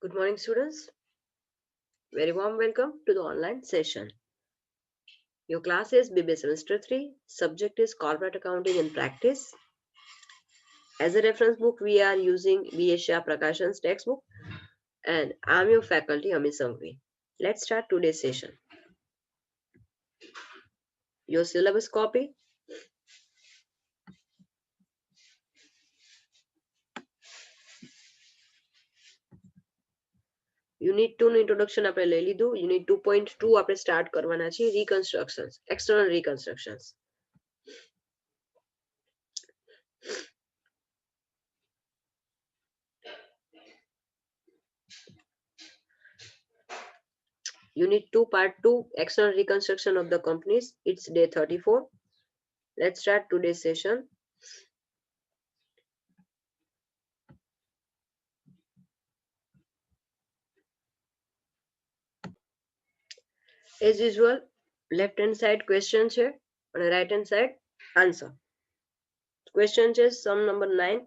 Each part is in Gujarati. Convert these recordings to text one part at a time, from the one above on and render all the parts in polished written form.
Good morning, students. Very warm welcome to the online session. Your class is BBA Semester 3. Subject is Corporate Accounting in Practice. As a reference book, we are using B.A. Shah Prakashan's textbook. And I'm your faculty, Amit Sanghvi. Let's start today's session. Your syllabus copy. Unit 2 નું introduction આપણે લઈ લીધું. Unit 2.2 આપણે start કરવાના છે. Reconstructions, external reconstructions. Unit 2, Part 2, External Reconstruction of the Companies. It's day 34. Let's start today's session. As usual, left hand side question છે અને right hand side answer. Question છે sum number 9.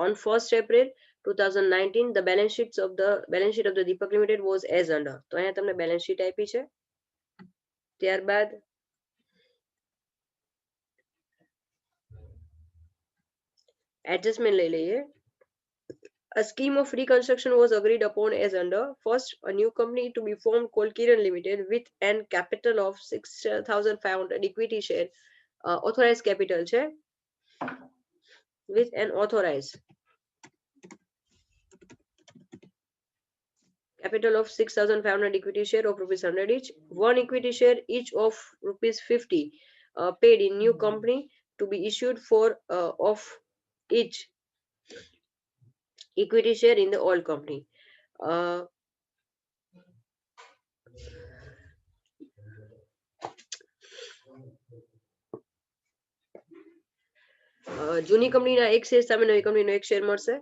On 1st April 2019, the balance sheet of the Deepak Limited was as under. તો અહીંયા તમને balance sheet આપી છે. ત્યારબાદ adjustment લઈ લઈએ. A scheme of reconstruction was agreed upon as under. First, a new company to be formed called Kiran Limited with an capital of 6,500 equity share. Authorized capital છે with an authorized capital of 6,500 equity share of rupees 100 each. One equity share each of rupees 50 paid in new company to be issued for of each equity share in the old company. જૂની કંપનીના એક શેર સામે નવી કંપનીનો એક શેર મળશે.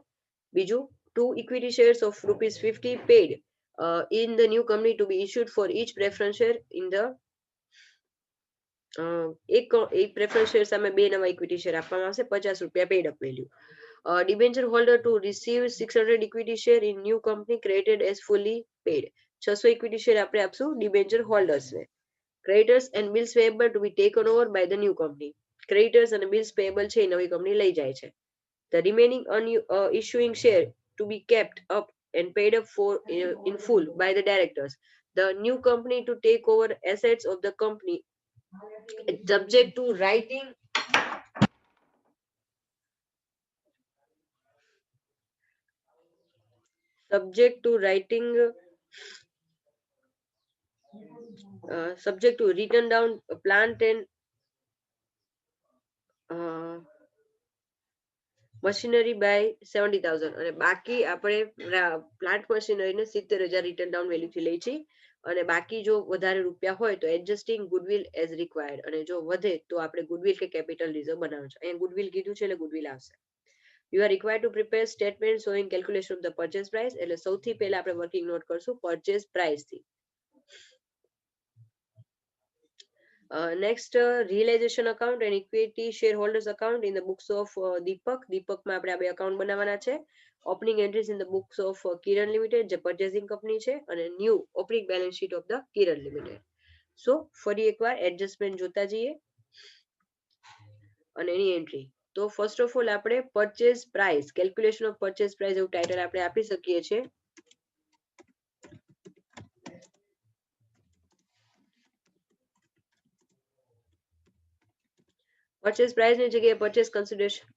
બીજું, 2 equity shares of rupees 50 paid in the new company to be issued for each preference share in the એક preference share સામે બે નવા equity share આપવામાં આવશે. 50 રૂપિયા paid up value. Debenture holder to receive 600 equity share in new company created as fully paid. 600 equity share આપણે આપશું debenture holders ને. Creditors and bills payable to be taken over by the new company. Creditors and bills payable છે નવી કંપની લઈ જાય છે. The remaining issuing share to be kept up and paid up for in full by the directors. The new company to take over assets of the company subject to writing subject to written down plant and machinery by 70,000 અને બાકી આપણે પ્લાન્ટ મશીનરીને 70,000 રિટર્ન ડાઉન વેલ્યુથી લઈ છીએ અને બાકી જો વધારે રૂપિયા હોય તો એડજસ્ટિંગ ગુડવિલ એઝ રિક્વાયર્ડ અને જો વધે તો આપણે ગુડવિલ કે કેપિટલ રિઝર્વ બનાવવાનું છે. અહીંયા ગુડવિલ કીધું છે એટલે ગુડવિલ આવશે. You are required to prepare statement showing calculation of the purchase price. એટલે સૌથી પહેલા આપણે વર્કિંગ નોટ કરશું પરચેસ પ્રાઇસ થી. Next, realization account and equity shareholders account in the books of Deepak. દીપકમાં આપણે આ બે account બનાવવાના છે. Opening entries in the books of Kiran Limited જે purchasing company છે અને new opening balance sheet of the Kiran Limited. So ફરી એકવાર adjustment જોતા જઈએ અને એની entry. તો first of all આપણે purchase price, calculation of purchase price એવું title આપણે આપી શકીએ છીએ. Purchase price ની જગ્યાએ purchase consideration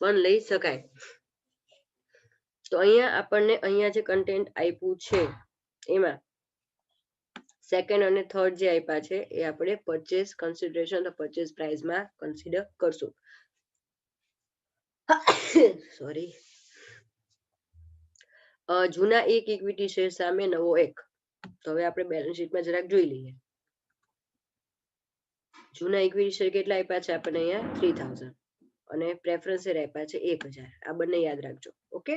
પણ લઈ શકાય. તો અહીંયા આપણને અહીંયા જે કન્ટેન્ટ આપ્યું છે એમાં સેકન્ડ અને થર્ડ જે આપ્યા છે એ આપણે પરચેસ કન્સિડરેશન પરચેસ પ્રાઇસમાં કન્સિડર કરશું. સોરી. જૂના એક ઇક્વિટી શેર સામે નવો એક. તો હવે આપણે બેલેન્સ શીટમાં જરાક જોઈ લઈએ. જૂના ઇક્વિટી શેર કેટલા આપ્યા છે આપણને અહીંયા 3000 અને પ્રેફરન્સ શેર આપ્યા છે 1000. આ બંને યાદ રાખજો. ઓકે.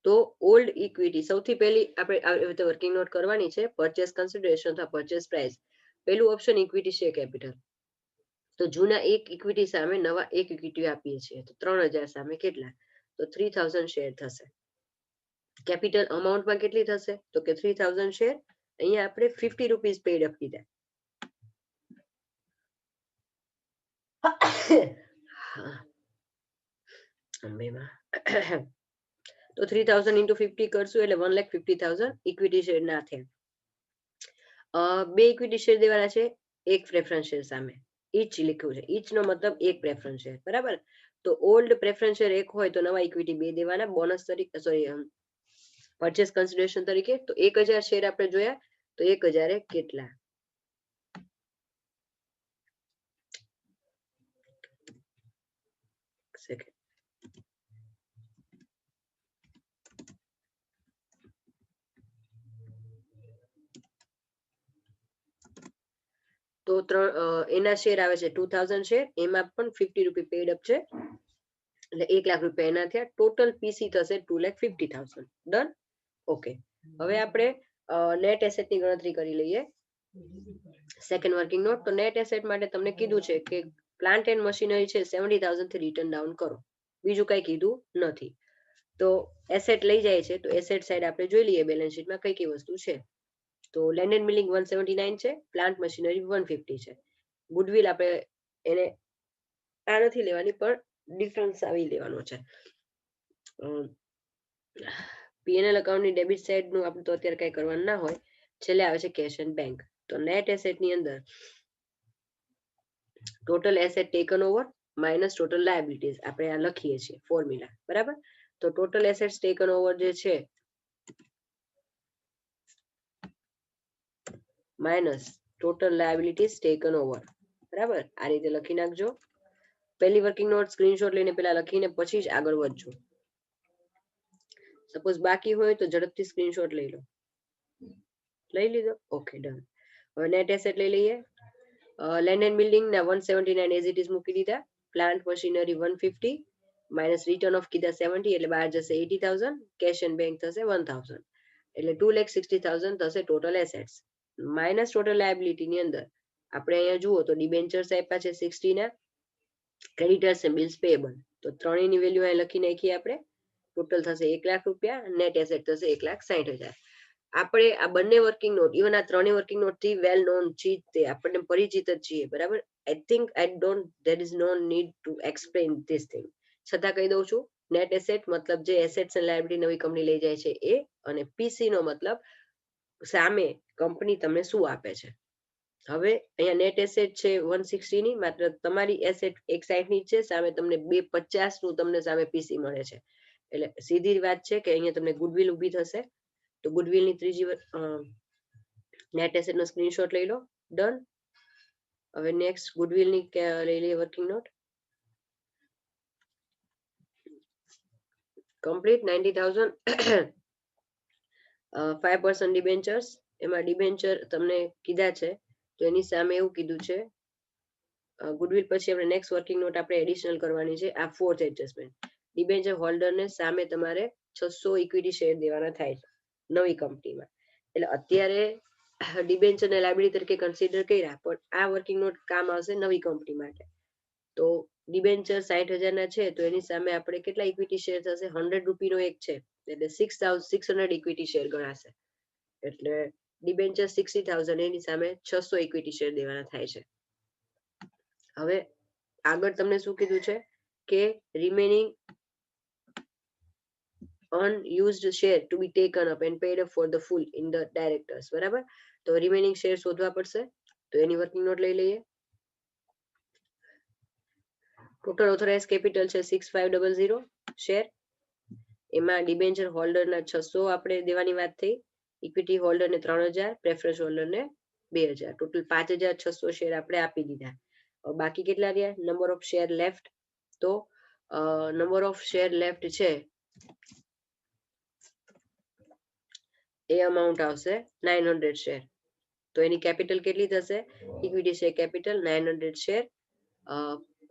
તો ઓલ્ડ ઇક્વિટી સૌથી પહેલી આપણે આવી રીતે વર્કિંગ નોટ કરવાની છે. પરચેસ કન્સિડરેશન અથવા પરચેસ પ્રાઇસ. પહેલું ઓપ્શન ઇક્વિટી શેર કેપિટલ. તો જૂના એક ઇક્વિટી સામે નવા એક ઇક્વિટી આપીએ છીએ. તો 3000 સામે કેટલા? તો 3000 શેર થશે. કેપિટલ અમાઉન્ટમાં કેટલી થશે? તો કે 3000 શેર. અહીંયા આપણે 50 રૂપીસ પેડ અપ કીધા. તો 3000 into 50 કરશું એટલે 1,50,000 ઇક્વિટી શેર ના થયા. બે ઇક્વિટી શેર દેવાના છે એક પ્રેફરન્સ શેર સામે. ઈચ લખ્યું છે. ઈચ નો મતલબ એક પ્રેફરન્સ શેર, બરાબર. તો ઓલ્ડ પ્રેફરન્સ શેર એક હોય તો નવા ઇક્વિટી બે દેવાના બોનસ તરીકે, સોરી પરચેસ કન્સિડરેશન તરીકે. તો 1000 શેર આપણે જોયા, તો 1000 કેટલા? સેકન્ડ. તો એના શેર આવે છે 2000 શેર. એમાં પણ 50 રૂપી પેડ અપ છે એટલે 1 લાખ રૂપિયા એના થયા. ટોટલ પીસી થશે 2,50,000. ડન. ઓકે. હવે આપણે નેટ એસેટ ની ગણતરી કરી લઈએ. Second working note. તો નેટ એસેટ માટે તમને કીધું છે કે પ્લાન્ટ એન્ડ મશીનરી છે 70,000 થી રિટર્ન ડાઉન કરો. બીજું કઈ કીધું નથી. તો એસેટ લઈ જાય છે તો એસેટ સાઈડ આપણે જોઈ લઈએ બેલેન્સ શીટમાં કઈ કઈ વસ્તુ છે. તો લેન્ડ એન્ડ બિલ્ડિંગ 179 છે, પ્લાન્ટ મશીનરી 150 છે. ગુડવિલ આપણે એને આ નથી લેવાની પણ ડિફરન્સ આવી લેવાનો છે. પીએનએલ અકાઉન્ટની ડેબિટ સાઇડ નું આપણે તો અત્યારે કઈ કરવાનું ના હોય. છેલ્લે આવે છે કેશ એન્ડ બેંક. તો નેટ એસેટ ની અંદર total asset taken over minus total liabilities આપણે આ લખીએ છીએ ફોર્મ્યુલા, બરાબર. તો ટોટલ એસેટ્સ ટેકન ઓવર જે છે minus total liabilities taken over, બરાબર. આ રીતે લખી નાખજો. પહેલી વર્કિંગ નોટ સ્ક્રીનશોટ લઈને પેલા લખીને પછી જ આગળ વધજો. સપોઝ બાકી હોય તો ઝડપથી સ્ક્રીનશોટ લઈ લો. લઈ લીધો? Okay, done. હવે નેટ એસેટ લઈ લઈએ. લેન્ડ એન્ડ બિલ્ડિંગ ના 179 એઝ ઇટ ઇઝ મૂકી દીધા. Plant machinery 150 minus return of કીધા 70 એટલે બહાર જશે 80,000. કેશ એન્ડ બેંક થશે 1000 એટલે 2,60,000 થશે total assets. Minus total liability ની અંદર આપણે અહીંયા જુઓ તો ડિબેન્ચર્સ આપ્યા છે 60 ના, ક્રેડિટર્સ અને બિલ્સ પેએબલ. તો ત્રણેયની વેલ્યુ અહીં લખી નાખીએ આપણે. ટોટલ થશે 1 લાખ રૂપિયા. નેટ એસેટ થશે 1,60,000. આપણે આ બંને વર્કિંગ નોટ, ઇવન આ ત્રણેય વર્કિંગ નોટ થી વેલ નોન ચીજ તે આપણને પરિચિત જ છીએ, બરાબર. I think there is no need to explain this thing. છતાં કહી દઉં છું. નેટ એસેટ મતલબ જે એસેટ્સ અને લાયબિલિટી નવી કંપની લઈ જાય છે એ, અને પીસી નો મતલબ સામે કંપની તમને શું આપે છે. હવે અહીંયા નેટ એસેટ છે 160 ની, માત્ર તમારી એસેટ 160 ની છે, સામે તમને 250 નું તમને સામે પીસી મળે છે. એટલે સીધી વાત છે કે અહીંયા તમને ગુડવિલ ઊભી થશે. તો ગુડવિલ ની ત્રીજી નેટ એસેટ નો સ્ક્રીનશોટ લઈ લો. ડન. હવે નેક્સ્ટ ગુડવિલ ની લઈ લઈએ વર્કિંગ નોટ. કમ્પ્લીટ 90,000. 5% ડિબેન્ચર્સ. એમાં ડિબેન્ચર તમને કીધા છે તો એની સામે એવું કીધું છે ગુડવિલ પછી આપણે નેક્સ્ટ વર્કિંગ નોટ આપણે એડિશનલ કરવાની છે. આ ફોર્થ એડજસ્ટમેન્ટ. ડિબેન્ચર હોલ્ડરને સામે તમારે 600 ઇક્વિટી શેર દેવાના થાય છે નવી કંપનીમાં. એટલે અત્યારે ડિબેન્ચર ને લાયબિલિટી તરીકે કન્સિડર કર્યા, પણ આ વર્કિંગ નોટ કામ આવશે નવી કંપની માટે. તો ડિબેન્ચર 60,000 ના છે તો એની સામે આપણે કેટલા ઇક્વિટી શેર થશે? 100 રૂપીનો એક છે એટલે 6,600 ઇક્વિટી શેર ગણાશે. એટલે ડિબેન્ચર 60,000 એની સામે 600 ઇક્વિટી શેર દેવાના થાય છે. હવે આગળ તમને શું કીધું છે કે remaining unused share to be taken up and paid up for the full in the directors, બરાબર. તો રિમેનિંગ શેર શોધવા પડશે. તો એની વર્કિંગ નોટ લઈ લઈએ. ટોટલ ઓથોરાઇઝ કેપિટલ છે 6500 શેર. એમાં ડિબેન્ચર હોલ્ડર ના 600 આપણે દેવાની વાત થઈ, ઇક્વિટી હોલ્ડર ને 3000, પ્રેફરન્સ હોલ્ડર ને 2000. ટોટલ 5,600 શેર આપણે આપી દીધા. બાકી કેટલા રહ્યા? Number of share left. તો નંબર ઓફ શેર લેફ્ટ છે એ અમાઉન્ટ આવશે 900 શેર. તો એની કેપિટલ કેટલી થશે? Equity share capital 900 share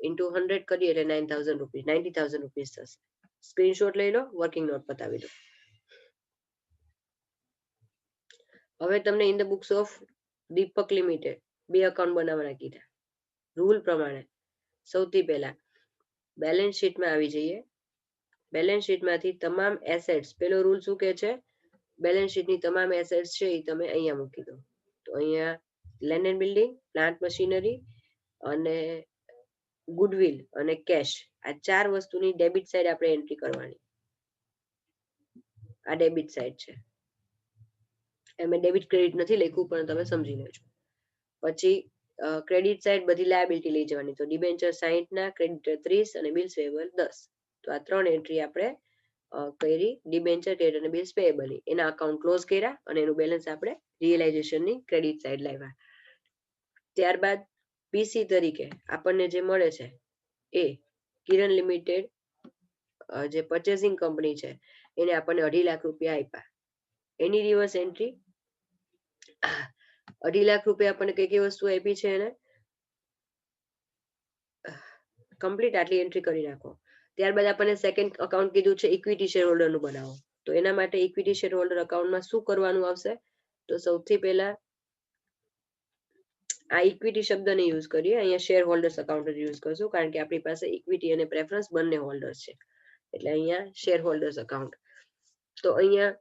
into 100 કરીએ એટલે 9,000 રૂપીસ, 90,000 રૂપીસ થશે. સ્ક્રીનશોટ લઈ લો, વર્કિંગ નોટ બતાવી દો. હવે તમને in the books of Deepak limited 2 account બનાવવાના કીધા. રૂલ પ્રમાણે સૌથી પહેલા બેલેન્સ શીટમાં આવી જઈએ. બેલેન્સ શીટમાંથી તમામ એસેટ્સ, પેલો રૂલ શું કહે છે, બેલેન્સ શીટની તમામ એસેટ્સ છે એ તમે અહીંયા મૂકી દો. તો અહીંયા land and building, plant machinery અને ગુડવિલ અને કેશ, આ 4 વસ્તુની ડેબિટ સાઈડ આપણે એન્ટ્રી કરવાની. આ ડેબિટ સાઈડ છે. એમાં ડેબિટ ક્રેડિટ નથી લખ્યું, પણ તમે સમજી લેજો. પછી ક્રેડિટ સાઈડ બધી લાયબિલિટી લઈ જવાની. તો ડિબેન્ચર 60 ના, ક્રેડિટર 30 અને બિલ્સ પેયેબલ 10. તો આ 3 એન્ટ્રી આપણે કરી ડિબેન્ચર, ક્રેડિટ અને બિલ્સ પેયેબલ. એના અકાઉન્ટ ક્લોઝ કર્યા અને એનું બેલેન્સ આપણે રિયલાઇઝેશનની ક્રેડિટ સાઈડ લાવ્યા. ત્યારબાદ પીસી તરીકે આપણને જે મળે છે એ કિરણ લિમિટેડ જે પરચેસિંગ કંપની છે એને આપણને 2.5 લાખ રૂપિયા આપ્યા. એની રિવર્સ એન્ટ્રી 2.5 લાખ રૂપિયા આપણને કઈ કઈ વસ્તુ આપી છે એને કમ્પ્લીટ આટલી એન્ટ્રી કરી નાખો. ત્યારબાદ આપણને સેકન્ડ અકાઉન્ટ કીધું છે ઇક્વિટી શેર હોલ્ડરનું બનાવો. તો એના માટે ઇક્વિટી શેર હોલ્ડર અકાઉન્ટમાં શું કરવાનું આવશે, તો સૌથી પહેલા આ ઇક્વિટી શબ્દને યુઝ કરીએ. અહીંયા શેર હોલ્ડર્સ અકાઉન્ટ યુઝ કરશું, કારણ કે આપણી પાસે ઇક્વિટી અને પ્રેફરન્સ બંને હોલ્ડર્સ છે. એટલે અહીંયા શેર હોલ્ડર્સ અકાઉન્ટ. તો અહીંયા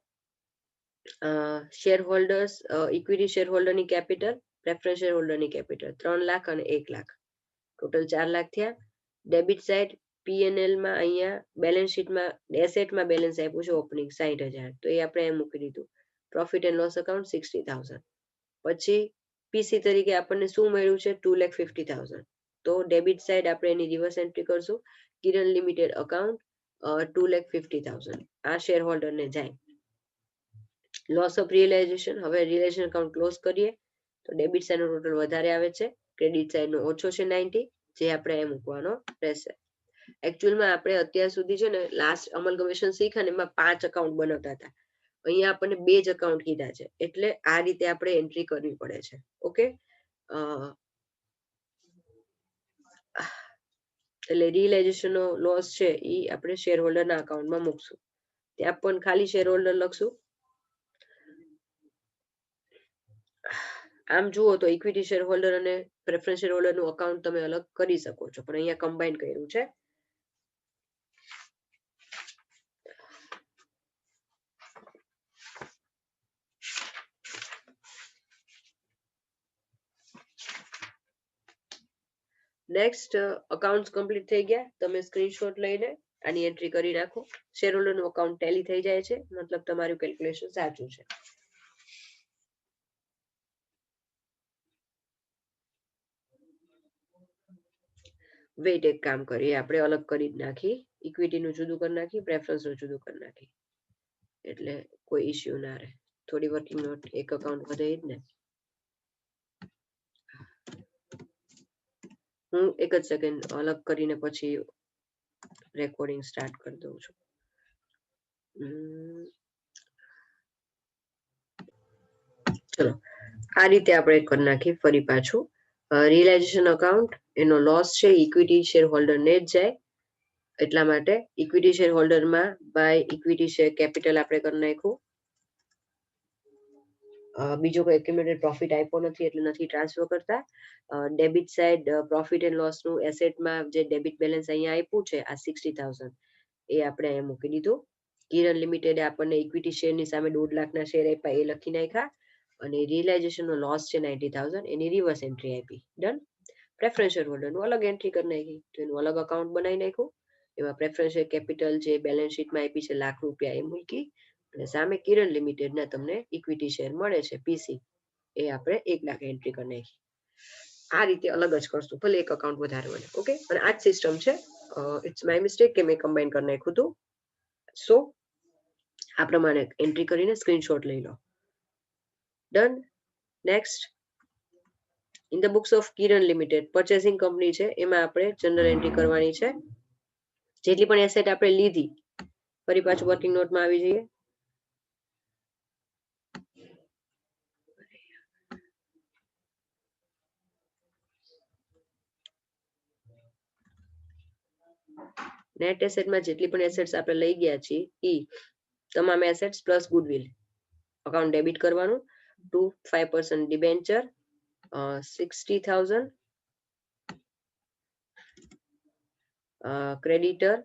શેર હોલ્ડર્સ, ઇક્વિટી શેર હોલ્ડરની કેપિટલ, પ્રેફરન્સ શેર હોલ્ડરની કેપિટલ 3 લાખ અને 1 લાખ, ટોટલ 4 લાખ થયા. ડેબિટ સાઈડ પીએનએલ માં અહીંયા બેલેન્સ શીટમાં એસેટમાં બેલેન્સ આપ્યું છે ઓપનિંગ 60,000, તો એ આપણે એમ મૂકી દીધું. Profit and loss account 60,000. પછી પીસી તરીકે આપણને શું મળ્યું છે 2,50,000. તો ડેબિટ સાઈડ આપણે એની રિવર્સ એન્ટ્રી કરશું. કિરણ લિમિટેડ અકાઉન્ટ 2,50,000 આ શેર હોલ્ડરને જાય. લોસ ઓફ રિયલાઇઝેશન, હવે રિયલાઇઝેશન અકાઉન્ટ ક્લોઝ કરીએ. તો ડેબિટ સાઈડનો ટોટલ વધારે આવે છે, ક્રેડિટ સાઈડનો ઓછો છે 90, જે આપણે એ મૂકવાનો રહેશે. એકચ્યુઅલમાં આપણે અત્યાર સુધી છે ને લાસ્ટ અમલગમેશન શીખ્યા ને એમાં 5 અકાઉન્ટ બનાવતા હતા. અહીંયા આપણને 2 જ અકાઉન્ટ કીધા છે, એટલે આ રીતે આપણે એન્ટ્રી કરવી પડે છે. ઓકે, એટલે રિયલાઇઝેશનનો લોસ છે એ આપણે શેર હોલ્ડરના અકાઉન્ટમાં મૂકશું. ત્યાં પણ ખાલી શેર હોલ્ડર લખશું. આમ જુઓ તો ઇક્વિટી શેર હોલ્ડર અને પ્રેફરન્સ શેર હોલ્ડરનું અકાઉન્ટ તમે અલગ કરી શકો છો, પણ અહીંયા કમ્બાઈન કર્યું છે. નેક્સ્ટ અકાઉન્ટ્સ કમ્પ્લીટ થઈ ગયા. તમે સ્ક્રીનશોટ લઈને આની એન્ટ્રી કરી નાખો. શેર હોલ્ડરનું અકાઉન્ટ ટેલી થઈ જાય છે, મતલબ તમારું કેલ્ક્યુલેશન સાચું છે. વેઇટ એક કામ કરીએ, આપણે અલગ કરી જ નાખી. ઇક્વિટીનું જુદું કરી નાખી, પ્રેફરન્સનું જુદું કરી નાખી, એટલે કોઈ ઇશ્યુ ના રહે. થોડી વર્કિંગ નોટ, એક અકાઉન્ટ વધે જ ને. હું એક જ સેકન્ડ અલગ કરીને પછી રેકોર્ડિંગ સ્ટાર્ટ કરી દઉં છું. ચલો આ રીતે આપણે કરી નાખી. ફરી પાછું રિયલાઇઝેશન અકાઉન્ટ, એનો લોસ છે ઇક્વિટી શેર હોલ્ડરને જ જાય, એટલા માટે ઇક્વિટી શેર હોલ્ડરમાં બાય ઇક્વિટી શેર કેપિટલ આપણે કરી નાખ્યું. બીજો કોઈ એક્યુમ્યુલેટેડ પ્રોફિટ આપ્યો નથી એટલે નથી ટ્રાન્સફર કરતા. ડેબિટ સાઈડ પ્રોફિટ એન્ડ લોસનું એસેટમાં જે ડેબિટ બેલેન્સ અહીંયા આપ્યું છે આ 60,000 એ આપણે અહીંયા મૂકી દીધું. કિરણ લિમિટેડે આપણને ઇક્વિટી શેરની સામે 1.5 લાખના શેર આપ્યા એ લખી નાખ્યા, અને રિયલાઇઝેશનનો લોસ છે 90,000, એની રિવર્સ એન્ટ્રી આપી. ડન. પ્રેફરન્સ શેર હોલ્ડરનું અલગ એન્ટ્રી કરી નાખી, તો એનું અલગ અકાઉન્ટ બનાવી નાખ્યું. એમાં પ્રેફરન્સ શેર કેપિટલ જે બેલેન્સ શીટમાં આપી છે ₹1,00,000 એ મૂકી, અને સામે કિરણ લિમિટેડના તમને ઇક્વિટી શેર મળે છે પીસી, એ આપણે 1 લાખ એન્ટ્રી કરી નાખી. આ રીતે અલગ જ કરશું, ભલે એક અકાઉન્ટ વધારે બને. ઓકે, અને આ જ સિસ્ટમ છે. ઇટ્સ માય મિસ્ટેક કે મેં કમ્બાઈન કરી નાખ્યું હતું. સો આ પ્રમાણે એન્ટ્રી કરીને સ્ક્રીનશોટ લઈ લો. Done. Next, in the books of Kiran limited purchasing company છે, એમાં આપણે જનરલ એન્ટ્રી કરવાની છે. જેટલી પણ એસેટ આપણે લીધી, ફરી પાછું વર્કિંગ નોટમાં આવી જઈએ. નેટ એસેટમાં જેટલી પણ એસેટ્સ આપણે લઈ ગયા છીએ એ તમામ assets plus goodwill account debit કરવાનું. to 5% debenture, 60,000 creditor,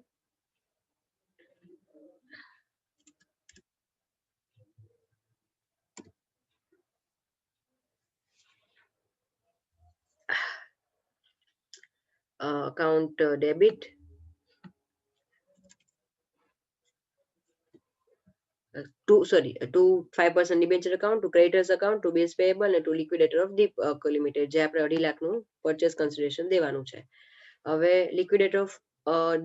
account debit, to 5% debenture account, to creditors account, to bills payable and to liquidator of Deepak Limited, જે આપણે 2.5 લાખનું purchase consideration દેવાનું છે. હવે liquidator of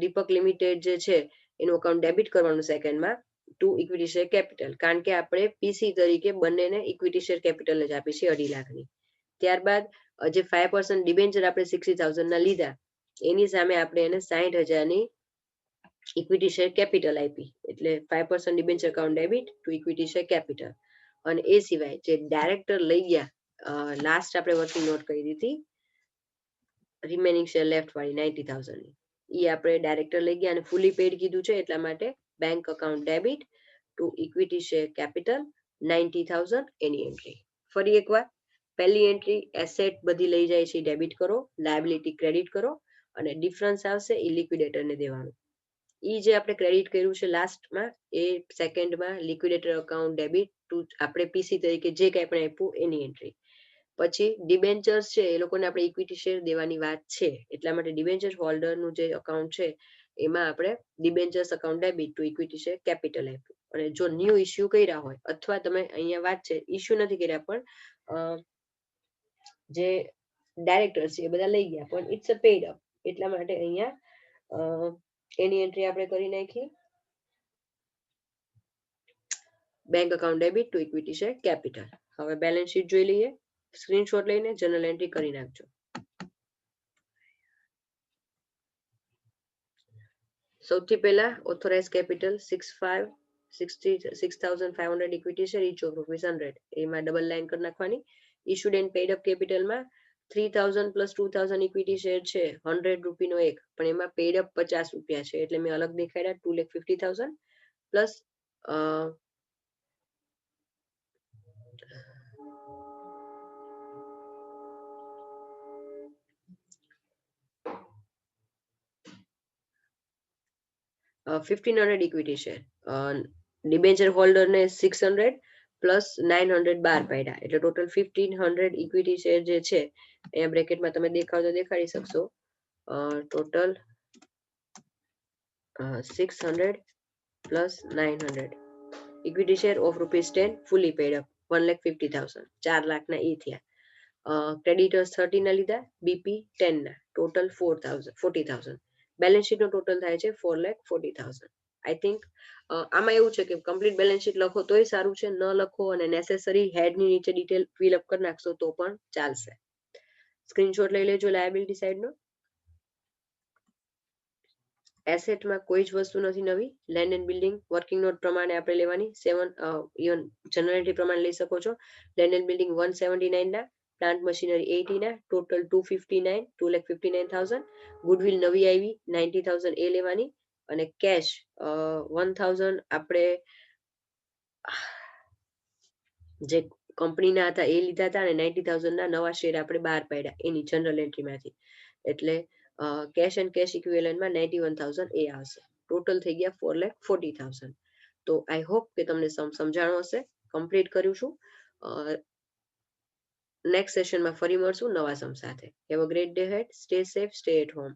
Deepak Limited જે છે એનું account debit કરવાનું સેકન્ડમાં ટુ ઇક્વિટી શેર કેપિટલ, કારણ કે આપણે પીસી તરીકે બંનેને ઇક્વિટી શેર કેપિટલ જ આપી છે 2.5 લાખની. ત્યારબાદ જે 5% ડિબેન્ચર આપણે 60,000 ના લીધા એની સામે આપણે એને 60,000ની ઇક્વિટી શેર કેપિટલ આપી, એટલે 5% debenture account debit to equity share capital. અને એ સિવાય જે ડાયરેક્ટર લઈ ગયા લાસ્ટ આપણે વર્કિંગ નોટ કરી હતી રિમેનિંગ શેર લેફ્ટ વાળી 90,000 ની, એ આપણે ડાયરેક્ટર લઈ ગયા અને ફૂલી પેડ કીધું છે, એટલા માટે bank account debit to equity share capital 90,000 any entry. ફરી એકવાર પહેલી એન્ટ્રી એસેટ બધી લઈ જાય છે ડેબિટ કરો, લાયબિલિટી ક્રેડિટ કરો અને ડિફરન્સ આવશે એ લિક્વિડેટરને દેવાનું. એ જે આપણે ક્રેડિટ કર્યું છે લાસ્ટમાં એ સેકન્ડમાં લિક્વિડેટર અકાઉન્ટ ડેબિટ ટુ આપણે પીસી તરીકે જે કંઈ પણ આપ્યું એની એન્ટ્રી. પછી ડિબેન્ચર્સ છે એ લોકોને આપણે ઇક્વિટી શેર દેવાની વાત છે, એટલા માટે ડિબેન્ચર હોલ્ડરનું જે અકાઉન્ટ છે એમાં આપણે debentures account debit to equity share capital આપ્યું. અને જો ન્યૂ ઇસ્યુ કર્યા હોય અથવા તમે અહીંયા વાત છે ઇસ્યુ નથી કર્યા પણ જે ડાયરેક્ટર્સ છે એ બધા લઈ ગયા પણ ઇટ્સ અ પેડ અપ, એટલા માટે અહીંયા એની એન્ટ્રી આપણે કરી નાખી bank account debit to equity share capital. હવે બેલેન્સ શીટ જોઈ લઈએ, સ્ક્રીનશોટ લઈને જનરલ એન્ટ્રી કરી નાખજો. સૌથી પહેલા authorise capital 6,500 equity share each of ₹100, એમાં ડબલ લાઈન કરી નાખવાની. ઇશ્યુડ એન્ડ પેડ અપ કેપિટલમાં 3,000 પ્લસ 2,000 ઇક્વિટી શેર છે ₹100 નો એક, પણ એમાં પેડ અપ ₹50 છે એટલે મેં અલગ દેખાડ્યા 2,50,000 પ્લસ 1,500 ઇક્વિટી શેર, ડિબેન્ચર હોલ્ડરને 600 પ્લસ 900 બહાર પાડ્યા, એટલે ટોટલ 1,500 ઇક્વિટી શેર જે છે અહીંયા બ્રેકેટમાં તમે દેખાવ તો દેખાડી શકશો. Total 600 plus 900 equity share of ₹10 fully paid up 1,50,000, 4 લાખના એ થયા. ક્રેડિટર્સ 30 ના લીધા, બીપી 10 ના, ટોટલ 40,000. બેલેન્સ શીટનો ટોટલ થાય છે 4,40,000. આઈ થિંક આમાં એવું છે કે કમ્પ્લીટ બેલેન્સ શીટ લખો તોય સારું છે, ન લખો અને નેસેસરી હેડની નીચે ડિટેલ ફિલ અપ કરી નાખશો તો પણ ચાલશે. સ્ક્રીનશોટ લઈ લેજો લાયબિલિટી સાઈડનો. એસેટમાં કોઈ જ વસ્તુ નથી નવી, land and building working note પ્રમાણે આપણે લેવાની 7 ઇવન જનરલ એન્ટ્રી પ્રમાણે લઈ શકો છો. લેન્ડ એન્ડ બિલ્ડિંગ 179 ના, પ્લાન્ટ મશીનરી 80 ના, ટોટલ 259, 2,59,000. ગુડવિલ નવી આવી 90,000 એ લેવાની અને કેશ 1,000 આપણે જે કંપનીના હતા એ લીધા હતા અને 90,000 ના નવા શેર આપણે બહાર પાડ્યા એની જનરલ એન્ટ્રીમાંથી, એટલે કેશ એન્ડ કેશ ઇક્વિવેલન્ટમાં 91,000 એ આવશે. ટોટલ થઈ ગયા 4,40,000. તો આઈ હોપ કે તમને સમજાણું હશે, કમ્પ્લીટ કર્યું છું. નેક્સ્ટ સેશનમાં ફરી મળશું નવા સમ સાથે. Have a great day ahead, stay safe, stay at home.